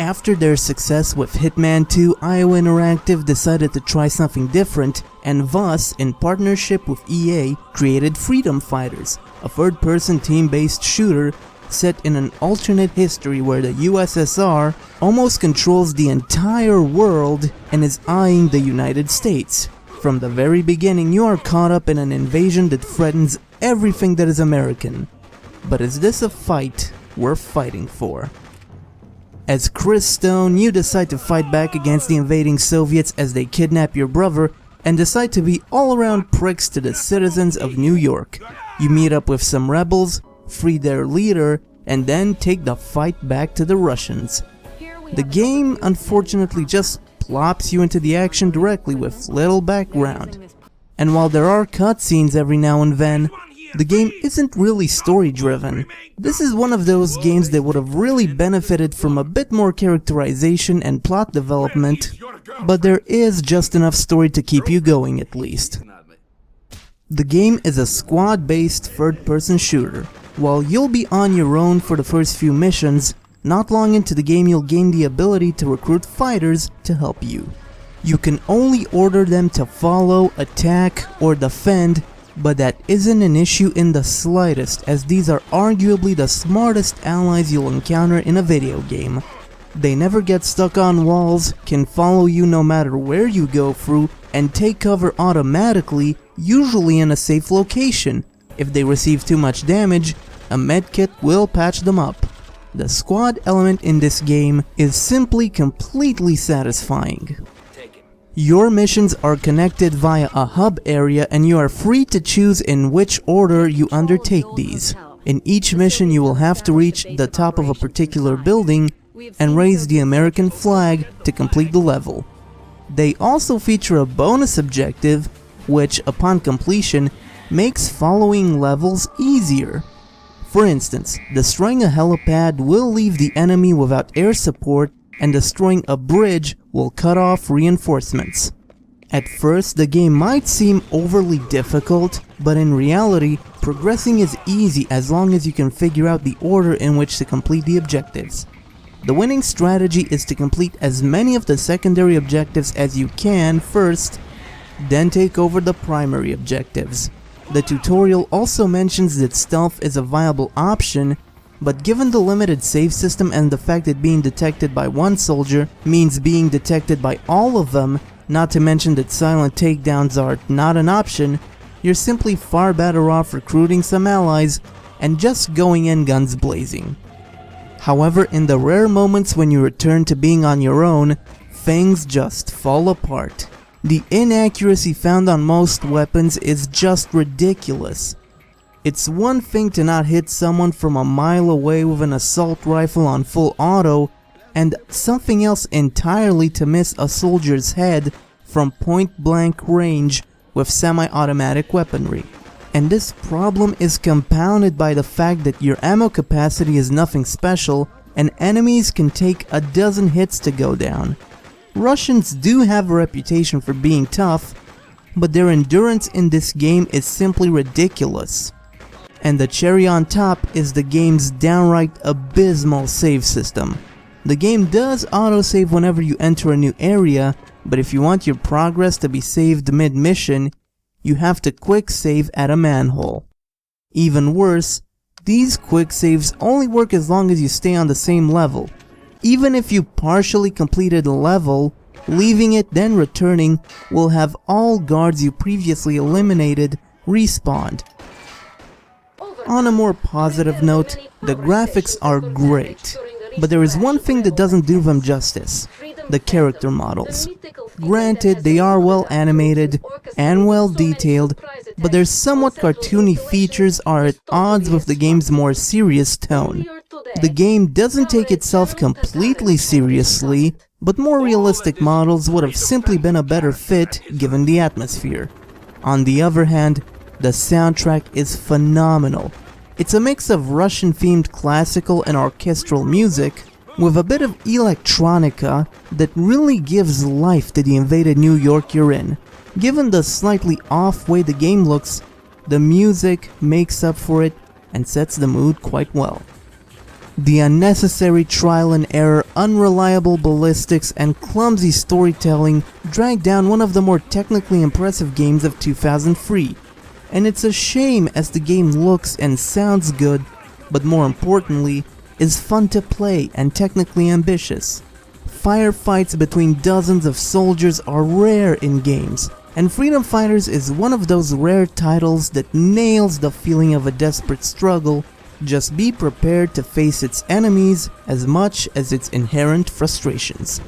After their success with Hitman 2, IO Interactive decided to try something different, and thus, in partnership with EA, created Freedom Fighters, a third-person team-based shooter set in an alternate history where the USSR almost controls the entire world and is eyeing the United States. From the very beginning, you are caught up in an invasion that threatens everything that is American. But is this a fight worth fighting for? As Chris Stone, you decide to fight back against the invading Soviets as they kidnap your brother and decide to be all-around pricks to the citizens of New York. You meet up with some rebels, free their leader, and then take the fight back to the Russians. The game, unfortunately, just plops you into the action directly with little background. And while there are cutscenes every now and then, the game isn't really story-driven. This is one of those games that would have really benefited from a bit more characterization and plot development, but there is just enough story to keep you going at least. The game is a squad-based third-person shooter. While you'll be on your own for the first few missions, not long into the game you'll gain the ability to recruit fighters to help you. You can only order them to follow, attack, or defend, but that isn't an issue in the slightest, as these are arguably the smartest allies you'll encounter in a video game. They never get stuck on walls, can follow you no matter where you go through, and take cover automatically, usually in a safe location. If they receive too much damage, a medkit will patch them up. The squad element in this game is simply completely satisfying. Your missions are connected via a hub area and you are free to choose in which order you undertake these. In each mission you will have to reach the top of a particular building and raise the American flag to complete the level. They also feature a bonus objective which, upon completion, makes following levels easier. For instance, destroying a helipad will leave the enemy without air support, and destroying a bridge will cut off reinforcements. At first, the game might seem overly difficult, but in reality, progressing is easy as long as you can figure out the order in which to complete the objectives. The winning strategy is to complete as many of the secondary objectives as you can first, then take over the primary objectives. The tutorial also mentions that stealth is a viable option, but given the limited save system and the fact that being detected by one soldier means being detected by all of them, not to mention that silent takedowns are not an option, you're simply far better off recruiting some allies and just going in guns blazing. However, in the rare moments when you return to being on your own, things just fall apart. The inaccuracy found on most weapons is just ridiculous. It's one thing to not hit someone from a mile away with an assault rifle on full auto, and something else entirely to miss a soldier's head from point-blank range with semi-automatic weaponry. And this problem is compounded by the fact that your ammo capacity is nothing special, and enemies can take a dozen hits to go down. Russians do have a reputation for being tough, but their endurance in this game is simply ridiculous. And the cherry on top is the game's downright abysmal save system. The game does autosave whenever you enter a new area, but if you want your progress to be saved mid-mission, you have to quick save at a manhole. Even worse, these quick saves only work as long as you stay on the same level. Even if you partially completed a level, leaving it then returning will have all guards you previously eliminated respawned. On a more positive note, the graphics are great, but there is one thing that doesn't do them justice: the character models. Granted, they are well animated and well detailed, but their somewhat cartoony features are at odds with the game's more serious tone. The game doesn't take itself completely seriously, but more realistic models would have simply been a better fit given the atmosphere. On the other hand, the soundtrack is phenomenal. It's a mix of Russian-themed classical and orchestral music, with a bit of electronica that really gives life to the invaded New York you're in. Given the slightly off way the game looks, the music makes up for it and sets the mood quite well. The unnecessary trial and error, unreliable ballistics, and clumsy storytelling drag down one of the more technically impressive games of 2003. And it's a shame, as the game looks and sounds good, but more importantly, is fun to play and technically ambitious. Firefights between dozens of soldiers are rare in games, and Freedom Fighters is one of those rare titles that nails the feeling of a desperate struggle. Just be prepared to face its enemies as much as its inherent frustrations.